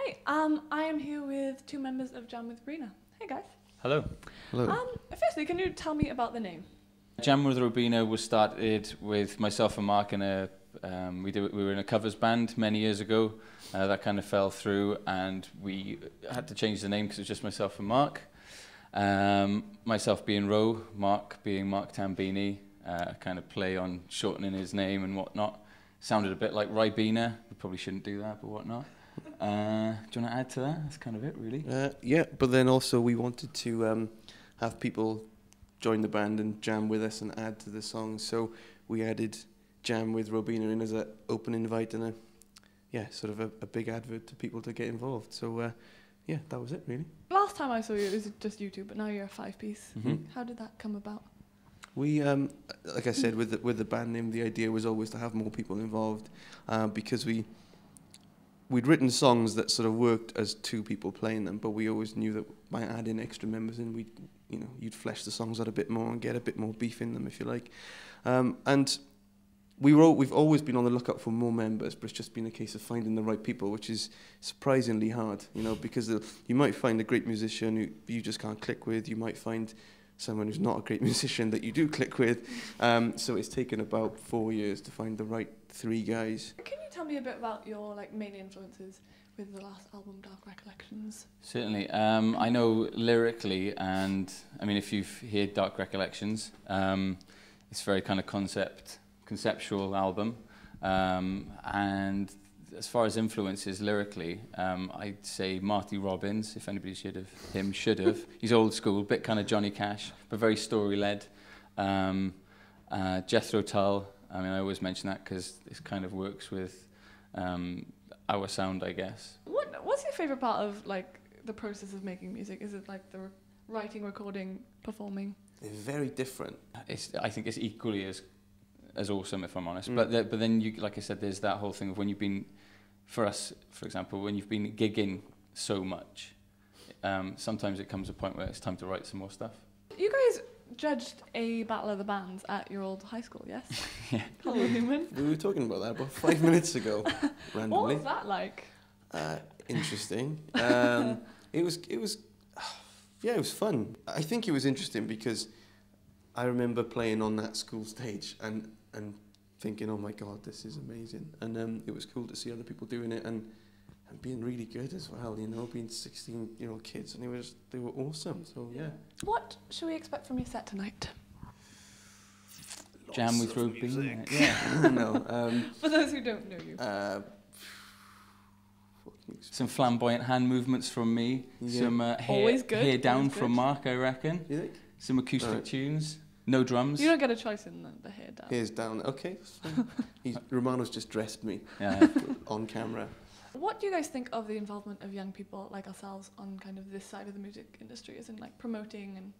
Hey, I am here with two members of Jam With Robina. Hey guys. Hello. Hello. Firstly, can you tell me about the name? Jam With Robina was started with myself and Mark in a we were in a covers band many years ago. That kind of fell through, and we had to change the name because it was just myself and Mark. Myself being Ro, Mark being Mark Tambini, kind of play on shortening his name and whatnot. Sounded a bit like Ribena. We probably shouldn't do that, but whatnot. Do you want to add to that? That's kind of it, really. Yeah, but then also we wanted to have people join the band and jam with us and add to the songs. So we added Jam With Robina in as an open invite and sort of a big advert to people to get involved. So yeah, that was it really. Last time I saw you, it was just you two, but now you're a five-piece. Mm-hmm. How did that come about? We, like I said, with the band name, the idea was always to have more people involved because we'd written songs that sort of worked as two people playing them, but we always knew that by adding extra members in, you'd flesh the songs out a bit more and get a bit more beef in them, if you like. And we've always been on the lookout for more members, but it's just been a case of finding the right people, which is surprisingly hard, because you might find a great musician who you just can't click with. You might find someone who's not a great musician that you do click with. So it's taken about 4 years to find the right three guys. Can you tell me a bit about your main influences with the last album, Dark Recollections? Certainly. I know lyrically, and I mean, if you've heard Dark Recollections, it's very kind of conceptual album. And as far as influences lyrically, I'd say Marty Robbins, if anybody's heard of him, should have. He's old school, bit kind of Johnny Cash, but very story-led. Jethro Tull, I mean, I always mention that because this kind of works with our sound, I guess. What's your favourite part of the process of making music? Is it the writing, recording, performing? They're very different. I think it's equally as awesome, if I'm honest. But then, like I said, there's that whole thing of when you've been, for us, for example, when you've been gigging so much, sometimes it comes to a point where it's time to write some more stuff. You guys judged a Battle of the Bands at your old high school, yes? Yeah. We were talking about that about 5 minutes ago, randomly. What was that like? Interesting. It was fun. I think it was interesting because I remember playing on that school stage and thinking, oh my God, this is amazing. And it was cool to see other people doing it and being really good as well, being 16-year-old kids, and they were awesome. So yeah. What should we expect from your set tonight? Jam With Robina. Yeah. No. For those who don't know you. Some flamboyant hand movements from me. Yeah. Some hair down from Mark, I reckon. You think? Some acoustic tunes. No drums. You don't get a choice in the hair down. Hair's down. Okay. Romano's just dressed me on camera. What do you guys think of the involvement of young people like ourselves on kind of this side of the music industry, as in promoting and...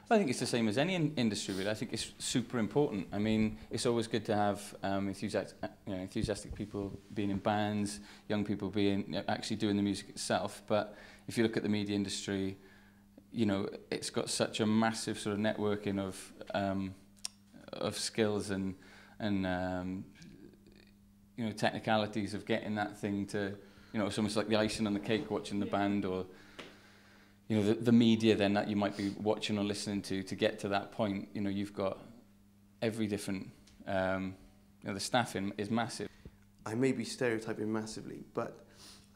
I think it's the same as any industry, really. I think it's super important. I mean, it's always good to have enthusiastic people being in bands, young people being actually doing the music itself. But if you look at the media industry, it's got such a massive sort of networking of skills and technicalities of getting that thing to, it's almost like the icing on the cake watching the band, or the media then that you might be watching or listening to get to that point. You've got every different, the staffing is massive. I may be stereotyping massively, but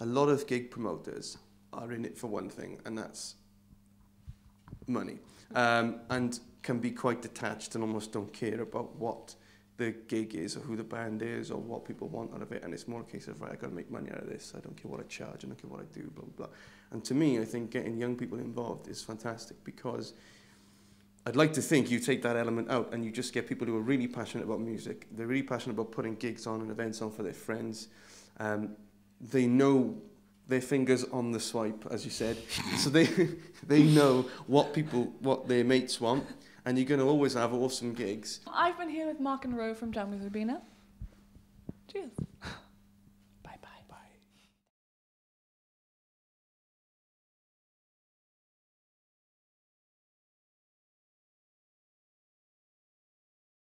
a lot of gig promoters are in it for one thing, and that's money, and can be quite detached and almost don't care about what the gig is or who the band is or what people want out of it, and it's more a case of, right, I got to make money out of this, I don't care what I charge, I don't care what I do, blah, blah, blah. And to me, I think getting young people involved is fantastic, because I'd like to think you take that element out and you just get people who are really passionate about music, they're really passionate about putting gigs on and events on for their friends, they know their fingers on the swipe, as you said, so they know what their mates want, and you're going to always have awesome gigs. I've been here with Mark and Ro from Jam With Robina. Cheers.